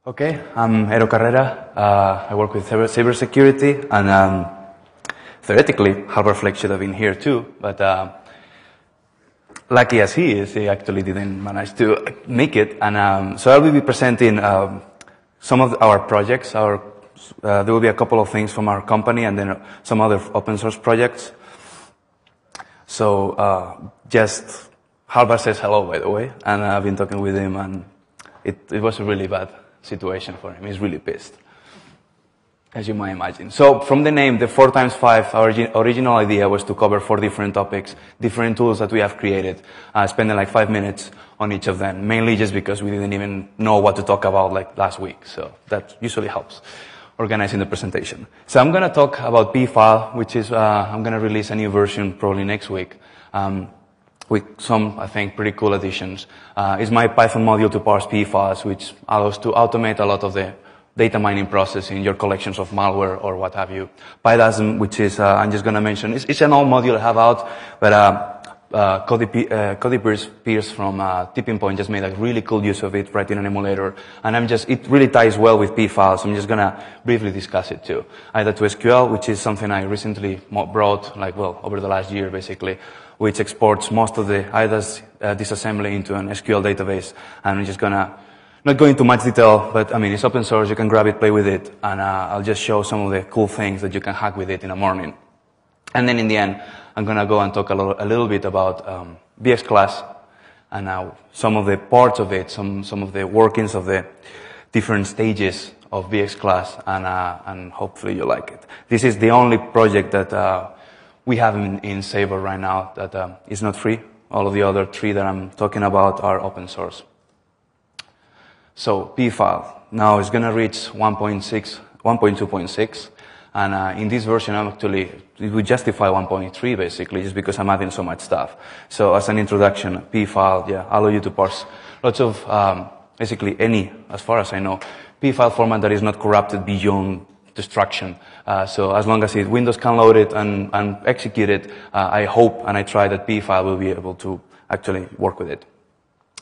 Okay, I'm Eero Carrera. I work with cybersecurity, and theoretically, Halvar Fleck should have been here too, but lucky as he is, he actually didn't manage to make it. And so I will be presenting some of our projects. There will be a couple of things from our company, and then some other open source projects. So just Halvar says hello, by the way, and I've been talking with him, and it was a really bad situation for him. He's really pissed, as you might imagine. So from the name, the 4x5, our original idea was to cover 4 different topics, different tools that we have created, spending like 5 minutes on each of them, mainly just because we didn't even know what to talk about like last week. So that usually helps organizing the presentation. So I'm going to talk about pfile, which is, I'm going to release a new version probably next week. With some, I think, pretty cool additions. It's my Python module to parse pfiles, which allows to automate a lot of the data mining process in your collections of malware or what have you. PyDASM, which is, I'm just going to mention, it's an old module I have out, but Cody Pierce from Tipping Point just made a really cool use of it, writing an emulator. And it really ties well with pfiles, so I'm just going to briefly discuss it too. IDA2SQL, which is something I recently brought, over the last year, basically, which exports most of the IDA's disassembly into an SQL database. And I'm just gonna not go into much detail, but I mean, it's open source, you can grab it, play with it, and I'll just show some of the cool things that you can hack with it in the morning. And then in the end, I'm gonna go and talk a little bit about VxClass, and some of the parts of it, some of the workings of the different stages of VxClass, and hopefully you like it. This is the only project that we have in Sabre right now that is not free. All of the other 3 that I'm talking about are open source. So pfile now is going to reach 1.2.6, and in this version it would justify 1.3 basically, just because I'm adding so much stuff. So as an introduction, pfile, allow you to parse lots of basically any, as far as I know, pfile format that is not corrupted beyond destruction. So as long as Windows can load it and execute it, I hope and I try that pfile will be able to actually work with it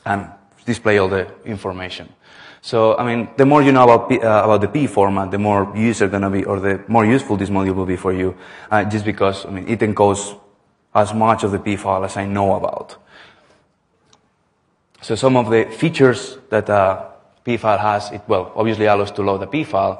and display all the information. So, I mean, the more you know about the P format, the more use are going to be, or the more useful this module will be for you, just because, I mean, it encodes as much of the pfile as I know about. So some of the features that pfile has, obviously allows to load the pfile.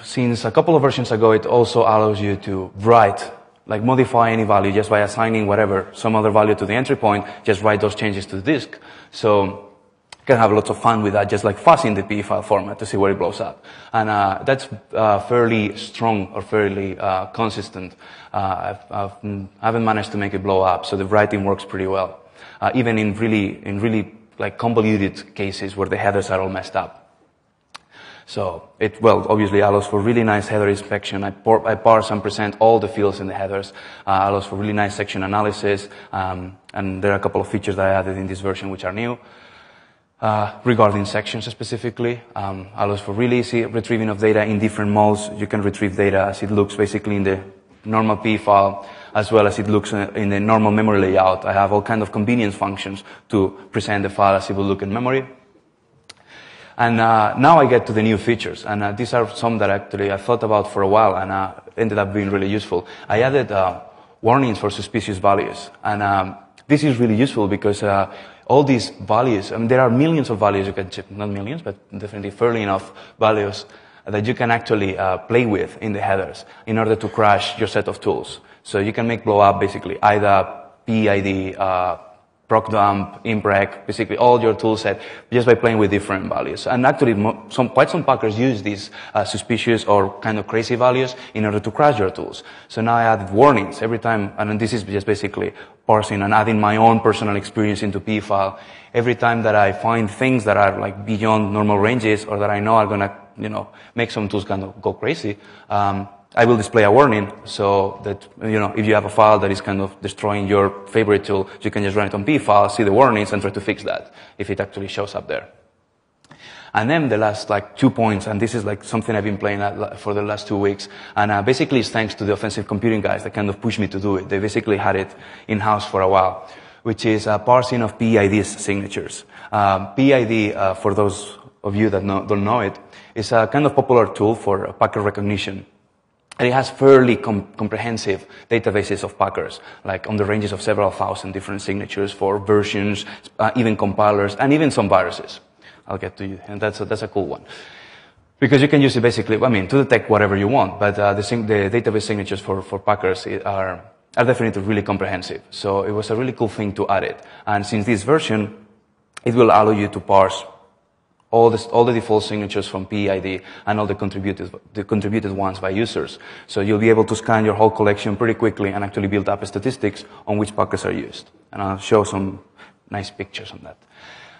Since a couple of versions ago, it also allows you to write, modify any value just by assigning some other value to the entry point, just write those changes to the disk. So you can have lots of fun with that, just like fuzzing the pfile format to see where it blows up. And that's fairly strong or fairly consistent. I haven't managed to make it blow up, so the writing works pretty well. Even in really convoluted cases where the headers are all messed up. So it, obviously allows for really nice header inspection. I parse and present all the fields in the headers. Allows for really nice section analysis. And there are a couple of features that I added in this version which are new. Regarding sections specifically, allows for really easy retrieving of data in different modes. You can retrieve data as it looks basically in the normal pfile, as well as it looks in the normal memory layout. I have all kinds of convenience functions to present the file as it will look in memory. And now I get to the new features, and these are some that actually I thought about for a while and ended up being really useful. I added warnings for suspicious values, and this is really useful because all these values, I mean, there are millions of values you can check, not millions, but definitely fairly enough values that you can actually play with in the headers in order to crash your set of tools. So you can make blow up basically IDA, PID, procdump, impreg, basically all your tool set just by playing with different values. And actually, quite some packers use these suspicious or kind of crazy values in order to crash your tools. So now I added warnings every time, and this is just basically parsing and adding my own personal experience into pfile. Every time that I find things that are beyond normal ranges or that I know are going to, make some tools kind of go crazy, I will display a warning so that, if you have a file that is kind of destroying your favorite tool, you can just run it on pfile, see the warnings, and try to fix that if it actually shows up there. And then the last 2 points, and this is something I've been playing for the last 2 weeks, and basically it's thanks to the offensive computing guys that kind of pushed me to do it. They basically had it in-house for a while, which is parsing of PID's signatures. PID, for those of you that don't know it, is a kind of popular tool for packer recognition. And it has fairly comprehensive databases of packers, like on the ranges of several thousand different signatures for versions, even compilers, and even some viruses. I'll get to you, and that's a cool one. Because you can use it basically, to detect whatever you want, but the database signatures for packers are definitely really comprehensive. So it was a really cool thing to add it. And since this version, it will allow you to parse all the default signatures from PID and all the contributed ones by users. So you'll be able to scan your whole collection pretty quickly and actually build up statistics on which packers are used. And I'll show some nice pictures on that.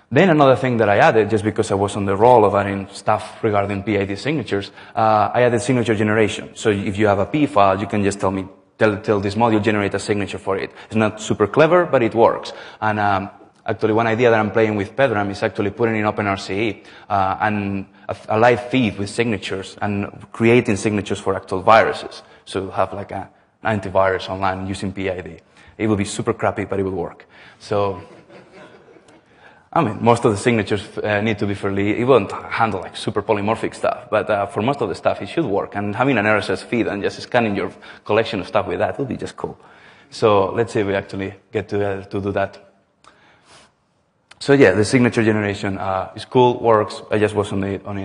Then another thing that I added, just because I was on the roll of adding stuff regarding PID signatures, I added signature generation. So if you have a P file, you can just tell this module generate a signature for it. It's not super clever, but it works. And actually, one idea that I'm playing with Pedram is actually putting in OpenRCE and a live feed with signatures and creating signatures for actual viruses. So have like an antivirus online using PID. It will be super crappy, but it will work. So, most of the signatures need to be it won't handle like super polymorphic stuff, but for most of the stuff, it should work. And having an RSS feed and just scanning your collection of stuff with that will be just cool. So let's see if we actually get to do that. So yeah, the signature generation is cool, works. I just was on it, and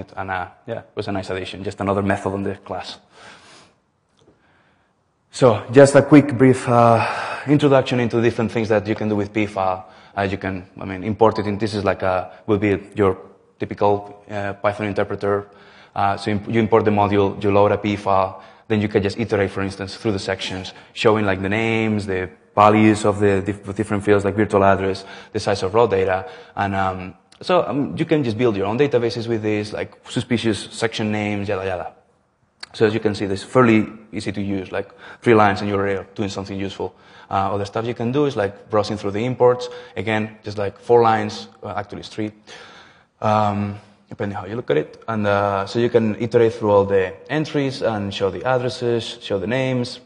it was a nice addition. Just another method in the class. So just a quick, brief introduction into different things that you can do with pfile. You can, import it in. This is will be your typical Python interpreter. So you import the module, you load a pfile, then you can just iterate, for instance, through the sections, showing like the names, the values of the different fields like virtual address, the size of raw data, and you can just build your own databases with this, like suspicious section names, yada yada. So as you can see, this is fairly easy to use, like 3 lines and you're doing something useful. Other stuff you can do is like browsing through the imports. Again, just like 4 lines, actually it's 3, depending how you look at it. And so you can iterate through all the entries and show the addresses, show the names,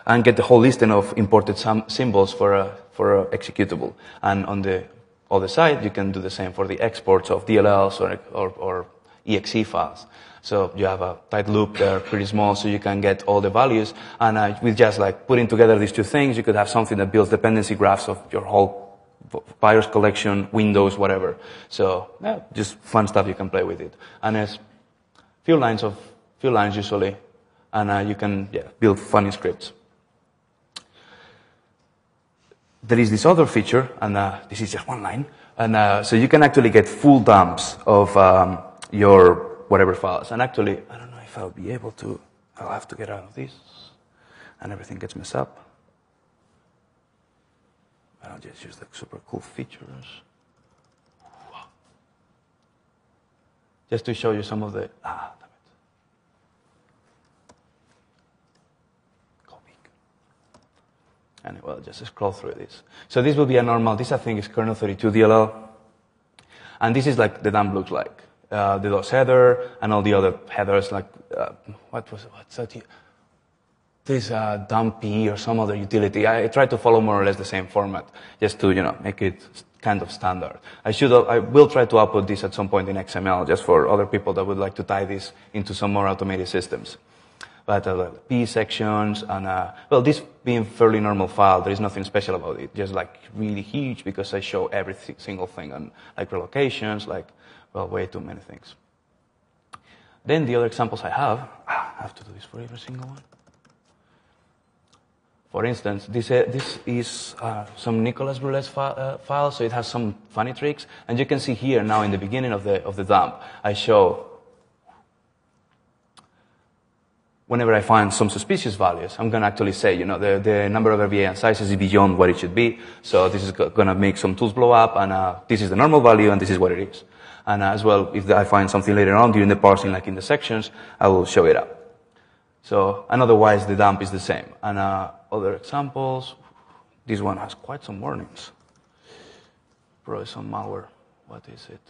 and get the whole listing of imported symbols for a executable. And on the other side, you can do the same for the exports of DLLs or exe files. So you have a tight loop there, pretty small, so you can get all the values. And with just like putting together these 2 things, you could have something that builds dependency graphs of your whole virus collection, windows, whatever. So yeah, just fun stuff you can play with it. And it's few lines usually, and you can build funny scripts. There is this other feature, and this is just 1 line, and so you can actually get full dumps of your whatever files. And actually, I don't know if I'll be able to. I'll have to get out of this, and everything gets messed up. I'll just use the super cool features, just to show you some of the. And well, just scroll through this. So this will be a normal, this I think is kernel 32 DLL. And this is like the dump looks like. The DOS header and all the other headers like, what's that? This dump P or some other utility. I tried to follow more or less the same format, just to, make it kind of standard. I will try to output this at some point in XML, just for other people that would like to tie this into some more automated systems. But P sections and, well, this being fairly normal file, there is nothing special about it. Just like really huge because I show every single thing on like relocations, like, well, way too many things. Then the other examples I have to do this for every single one. For instance, this is some Nicolas Brules file, so it has some funny tricks. And you can see here now in the beginning of the dump, I show whenever I find some suspicious values, I'm going to actually say, the number of RVA and sizes is beyond what it should be. So this is going to make some tools blow up, and this is the normal value, and this is what it is. And as well, if I find something later on during the parsing, like in the sections, I will show it up. So, and otherwise, the dump is the same. And other examples, this one has quite some warnings. Probably some malware. What is it?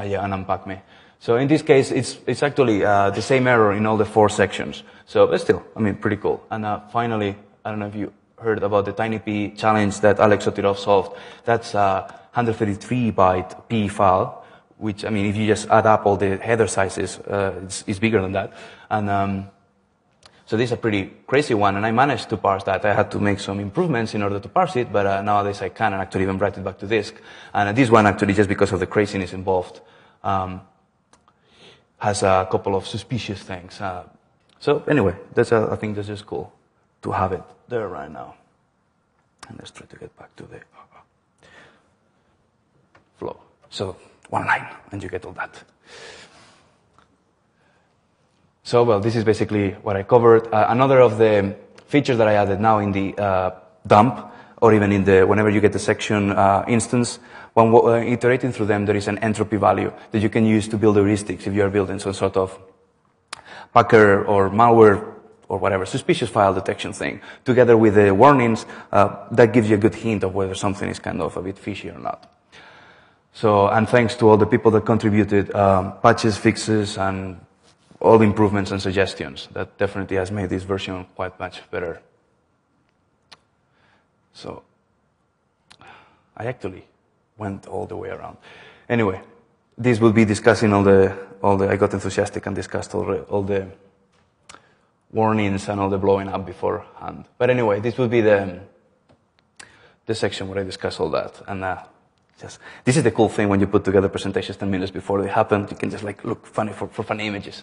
Yeah, and unpack me. So in this case, it's actually the same error in all the 4 sections. So, but still, pretty cool. And finally, I don't know if you heard about the TinyP challenge that Alex Sotirov solved. That's a 133 byte P file, which, I mean, if you just add up all the header sizes, it's bigger than that. And so this is a pretty crazy one, and I managed to parse that. I had to make some improvements in order to parse it, but nowadays I can actually even write it back to disk. And this one actually, just because of the craziness involved, has a couple of suspicious things. So anyway, I think that's just cool to have it there right now. And let's try to get back to the flow. So one line, and you get all that. So, well, this is basically what I covered. Another of the features that I added now in the dump, or even in the whenever you get the section instance, when iterating through them, there is an entropy value that you can use to build heuristics if you are building some sort of packer or malware or whatever, suspicious file detection thing. Together with the warnings, that gives you a good hint of whether something is kind of a bit fishy or not. So, and thanks to all the people that contributed patches, fixes, and all the improvements and suggestions. That definitely has made this version quite much better. So, I actually went all the way around. Anyway, this will be discussing I got enthusiastic and discussed all the warnings and all the blowing up beforehand. But anyway, this will be the section where I discuss all that. And this is the cool thing when you put together presentations 10 minutes before they happen. You can just like look funny for funny images.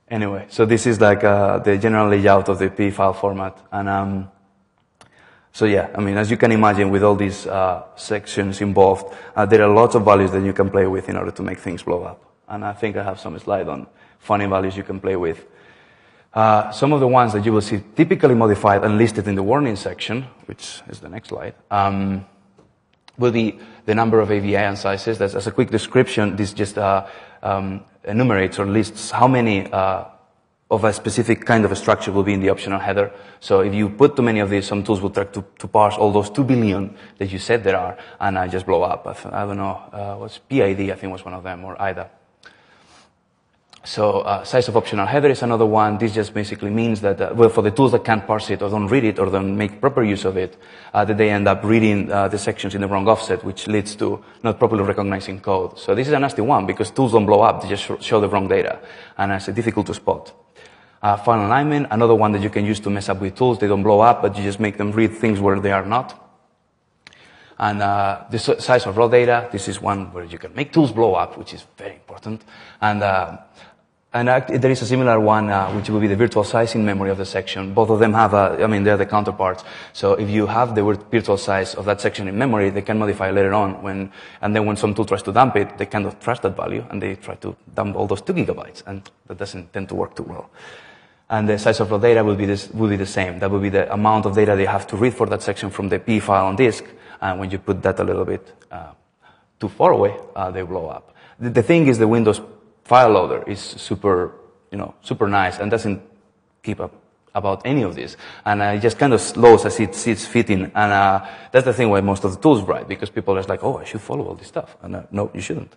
Anyway, so this is like the general layout of the P file format. And so yeah, I mean, as you can imagine, with all these sections involved, there are lots of values that you can play with in order to make things blow up. And I think I have some slide on funny values you can play with. Some of the ones that you will see typically modified and listed in the warning section, which is the next slide, will be the number of AVI and sizes. That's, as a quick description, this just enumerates or lists how many of a specific kind of a structure will be in the optional header. So if you put too many of these, some tools will try to parse all those 2 billion that you said there are, and just blow up. I don't know, what's PID, I think was one of them, or IDA. So size of optional header is another one. This just basically means that, well, for the tools that can't parse it or don't read it or don't make proper use of it, that they end up reading the sections in the wrong offset, which leads to not properly recognizing code. So this is a nasty one because tools don't blow up. They just show the wrong data, and it's difficult to spot. File alignment, another one that you can use to mess up with tools. They don't blow up, but you just make them read things where they are not. And the size of raw data, this is one where you can make tools blow up, which is very important. And there is a similar one, which will be the virtual size in memory of the section. Both of them have they're the counterparts. So if you have the virtual size of that section in memory, they can modify later on and then when some tool tries to dump it, they cannot trust that value and they try to dump all those 2 gigabytes, and that doesn't tend to work too well. And the size of raw data will be the same. That will be the amount of data they have to read for that section from the P file on disk. And when you put that a little bit too far away, they blow up. The thing is, the Windows file loader is super nice and doesn't keep up about any of this. And it just kind of slows as it sees fitting. And that's the thing why most of the tools write, because people are like, oh, I should follow all this stuff. And no, you shouldn't.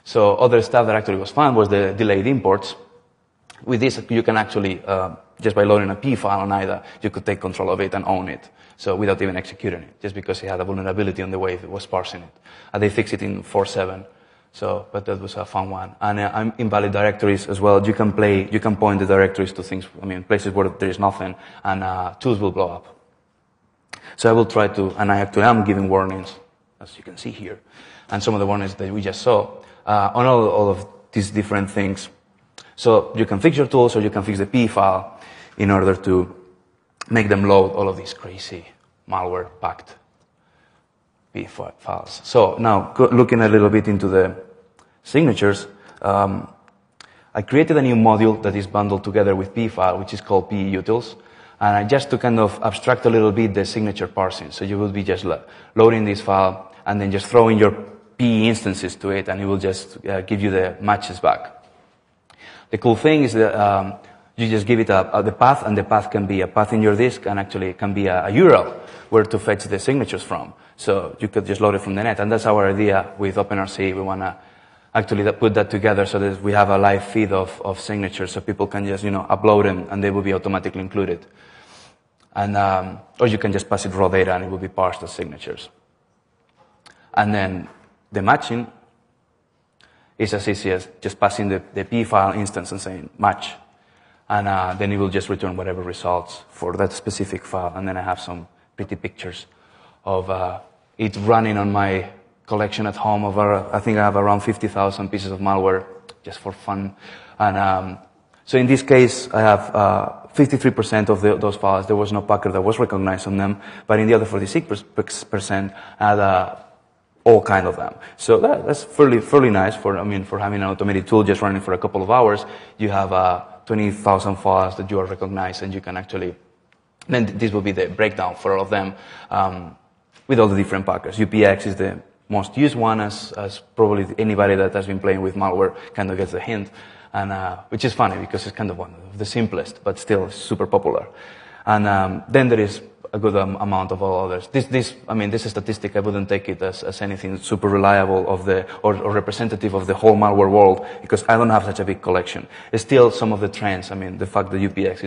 So other stuff that actually was fun was the delayed imports. With this, you can actually, just by loading a P file on IDA, you could take control of it and own it. So without even executing it, just because it had a vulnerability on the way it was parsing it. And they fixed it in 4.7. So, but that was a fun one. And invalid directories as well. You can point the directories to things, places where there is nothing, and tools will blow up. So I will try to, and I actually am giving warnings, as you can see here. And some of the warnings that we just saw, on all of these different things. So you can fix your tools, or you can fix the P file in order to make them load all of these crazy malware-packed P files. So now, looking a little bit into the signatures, I created a new module that is bundled together with P file, which is called PEutils. And I just to kind of abstract a little bit the signature parsing. So you will be just loading this file and then just throwing your P instances to it, and it will just give you the matches back. The cool thing is that you just give it the path, and the path can be a path in your disk, and actually it can be a URL where to fetch the signatures from. So you could just load it from the net, and that's our idea with OpenRC. We want to actually put that together so that we have a live feed of signatures, so people can just upload them, and they will be automatically included. And, or you can just pass it raw data and it will be parsed as signatures. And then the matching is as easy as just passing the P file instance and saying match. And then it will just return whatever results for that specific file. And then I have some pretty pictures of it running on my collection at home. I think I have around 50,000 pieces of malware just for fun. And so in this case, I have 53% of those files. There was no packer that was recognized on them. But in the other 46%, I had all kind of them. So that's fairly nice for having an automated tool just running for a couple of hours. You have 20,000 files that you are recognized, and you can actually, then this will be the breakdown for all of them with all the different packers. UPX is the most used one, as probably anybody that has been playing with malware kind of gets the hint, and which is funny because it's kind of one of the simplest, but still super popular. And then there is a good amount of all others. This is a statistic. I wouldn't take it as anything super reliable or representative of the whole malware world, because I don't have such a big collection. It's still some of the trends. The fact that UPX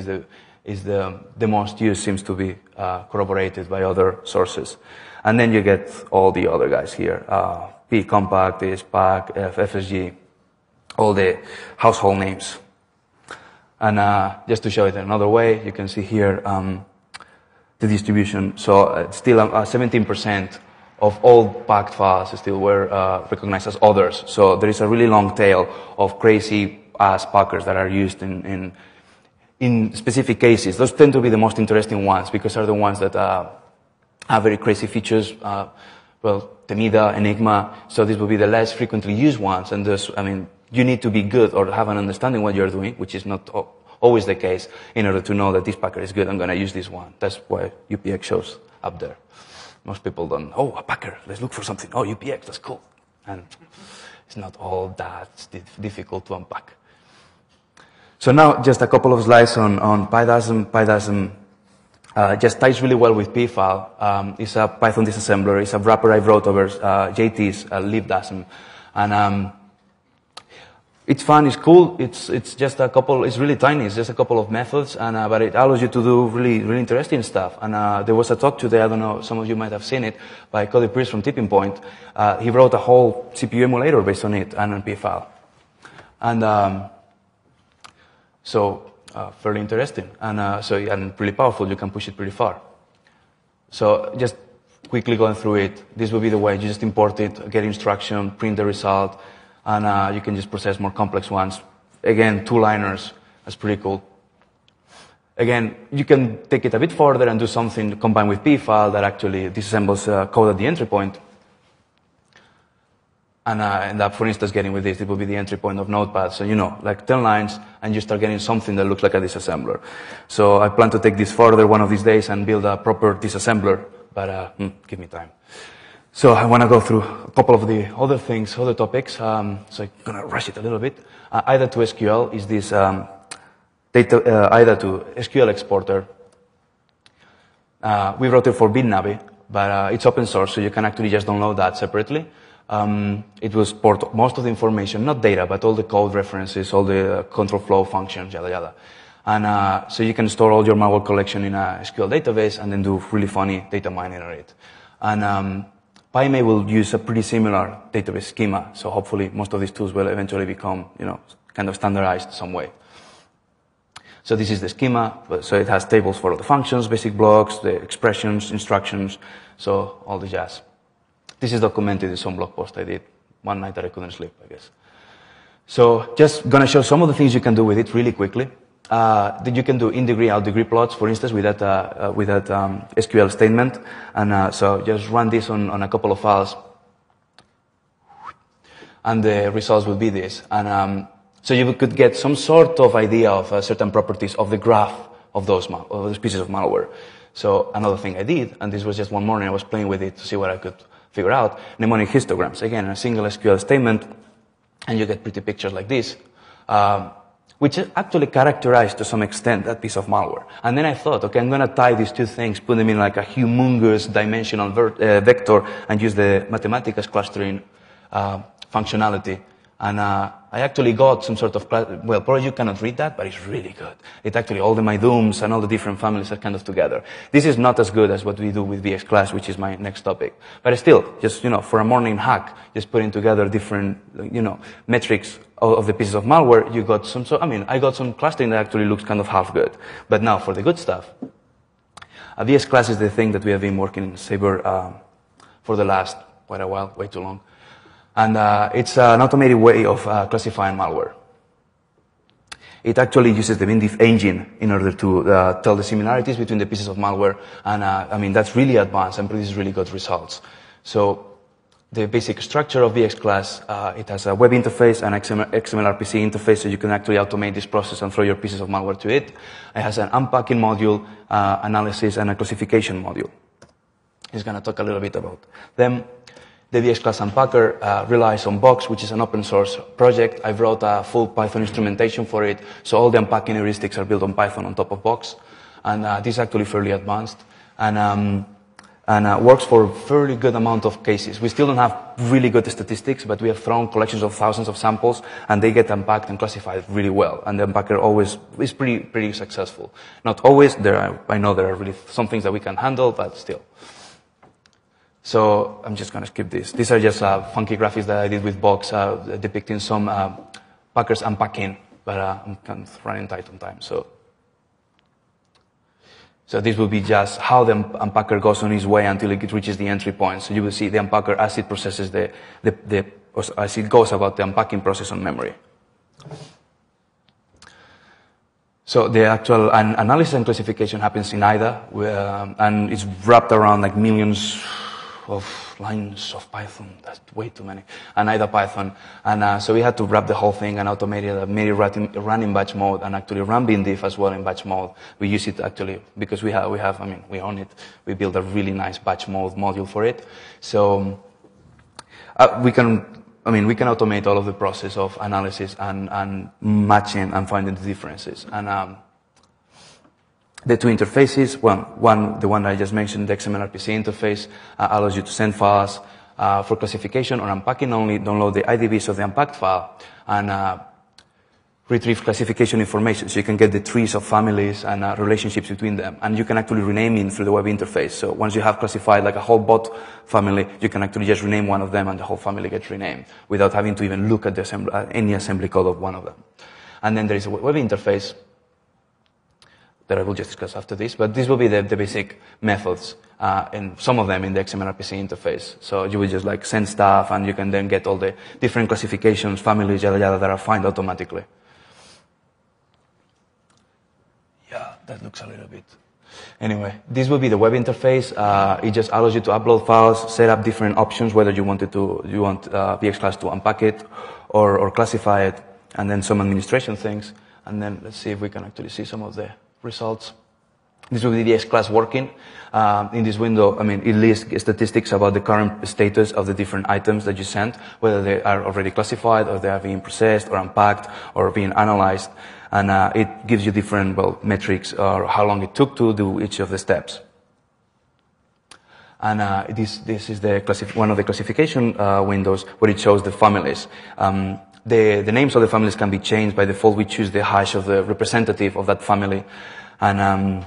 is the most used seems to be corroborated by other sources. And then you get all the other guys here. P-Compact, ISPAC, FSG, all the household names. And just to show it another way, you can see here the distribution. So still 17% of all packed files still were recognized as others. So there is a really long tail of crazy ass packers that are used in specific cases. Those tend to be the most interesting ones because they're the ones that have very crazy features. Temida, Enigma. So this will be the less frequently used ones. And thus, you need to be good or have an understanding what you're doing, which is not always the case, in order to know that this packer is good. I'm going to use this one. That's why UPX shows up there. Most people don't, a packer, let's look for something. Oh, UPX, that's cool. And it's not all that difficult to unpack. So now just a couple of slides on PyDASM. PyDASM just ties really well with pfile. It's a Python disassembler. It's a wrapper I wrote over JT's libdasm. And it's fun, it's cool, it's just it's really tiny, it's just a couple of methods, and but it allows you to do really interesting stuff. And there was a talk today, I don't know, some of you might have seen it, by Cody Pierce from Tipping Point. He wrote a whole CPU emulator based on it and on pfile. And so fairly interesting, and and pretty powerful. You can push it pretty far. So just quickly going through it, this will be the way. You just import it, get instruction, print the result, and you can just process more complex ones. Again, two-liners. That's pretty cool. Again, you can take it a bit further and do something combined with pfile that actually disassembles code at the entry point. And end up, for instance, getting with this, it will be the entry point of Notepad. So, like 10 lines, and you start getting something that looks like a disassembler. So I plan to take this further one of these days and build a proper disassembler, but give me time. So I want to go through a couple of the other things, other topics. So I'm going to rush it a little bit. IDA to SQL is this IDA to SQL exporter. We wrote it for Bitnami, but it's open source, so you can actually just download that separately. It will support most of the information, not data, but all the code references, all the control flow functions, yada yada. And so you can store all your malware collection in a SQL database and then do really funny data mining on it. And PyMay will use a pretty similar database schema, so hopefully most of these tools will eventually become, kind of standardized some way. So this is the schema. So it has tables for all the functions, basic blocks, the expressions, instructions, so all the jazz. This is documented in some blog post I did one night that I couldn't sleep, I guess. So just going to show some of the things you can do with it really quickly. That you can do in-degree, out-degree plots, for instance, with that SQL statement. And so just run this on a couple of files. And the results will be this. And so you could get some sort of idea of certain properties of the graph of those pieces of malware. So another thing I did, and this was just one morning, I was playing with it to see what I could figure out, mnemonic histograms. Again, a single SQL statement, and you get pretty pictures like this. Which actually characterized to some extent that piece of malware. And then I thought, okay, I'm going to tie these two things, put them in like a humongous dimensional vector, and use the Mathematicas clustering functionality And I actually got some sort of class, well, probably you cannot read that, but it's really good. It actually, all the my dooms and all the different families are kind of together. This is not as good as what we do with VX Class, which is my next topic. But still, just, for a morning hack, just putting together different, metrics of the pieces of malware, you got some, I got some clustering that actually looks kind of half good. But now, for the good stuff, VX Class is the thing that we have been working in Sabre for the last quite a while, way too long. And it's an automated way of classifying malware. It actually uses the Bindiff engine in order to tell the similarities between the pieces of malware. And that's really advanced and produces really good results. So the basic structure of VX Class, it has a web interface and XML-RPC interface, so you can actually automate this process and throw your pieces of malware to it. It has an unpacking module, analysis, and a classification module. He's going to talk a little bit about them. The VX Class Unpacker relies on Box, which is an open source project. I wrote a full Python instrumentation for it, so all the unpacking heuristics are built on Python on top of Box. And this is actually fairly advanced. And works for a fairly good amount of cases. We still don't have really good statistics, but we have thrown collections of thousands of samples, and they get unpacked and classified really well. And the unpacker always is pretty successful. Not always. I know there are really some things that we can handle, but still. So I'm just going to skip this. These are just funky graphics that I did with Box, depicting some packers unpacking, but I'm kind of running tight on time. So this will be just how the unpacker goes on its way until it reaches the entry point. So you will see the unpacker as it processes as it goes about the unpacking process on memory. So the actual analysis and classification happens in IDA, and it's wrapped around like millions of lines of Python. That's way too many. And IDA Python. And so we had to wrap the whole thing and automate it, made it run in batch mode, and actually run Bindiff as well in batch mode. We use it actually because we own it. We built a really nice batch mode module for it. So we can automate all of the process of analysis and matching and finding the differences. And the two interfaces, the one I just mentioned, the XML-RPC interface, allows you to send files for classification or unpacking only, download the IDBs of the unpacked file, and retrieve classification information. So you can get the trees of families and relationships between them. And you can actually rename it through the web interface. So once you have classified like a whole bot family, you can actually just rename one of them and the whole family gets renamed without having to even look at the any assembly code of one of them. And then there is a web interface that I will just discuss after this, but this will be the basic methods, and some of them in the XML-RPC interface. So you will just like send stuff, and you can then get all the different classifications, families, yada yada, that are found automatically. Yeah, that looks a little bit. Anyway, this will be the web interface. It just allows you to upload files, set up different options, whether you want VX Class to unpack it or classify it, and then some administration things. And then let's see if we can actually see some of the results. This will be the VX Class working. In this window, it lists statistics about the current status of the different items that you sent, whether they are already classified or they are being processed or unpacked or being analyzed. And it gives you different, metrics or how long it took to do each of the steps. And this is one of the classification windows where it shows the families. The names of the families can be changed. By default, we choose the hash of the representative of that family. And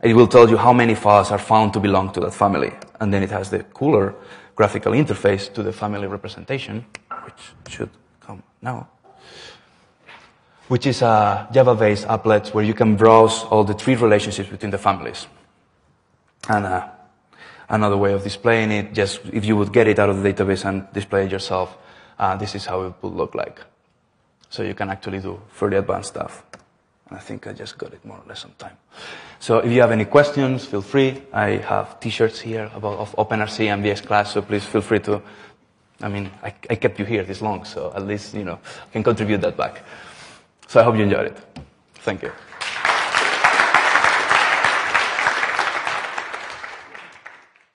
it will tell you how many files are found to belong to that family. And then it has the cooler graphical interface to the family representation, which should come now, which is a Java-based applet where you can browse all the tree relationships between the families. And another way of displaying it, just if you would get it out of the database and display it yourself, this is how it would look like. So you can actually do fairly advanced stuff. I think I just got it more or less on time. So if you have any questions, feel free. I have t-shirts here of OpenRC and VX Class, so please feel free to, I kept you here this long, so at least, I can contribute that back. So I hope you enjoyed it. Thank you.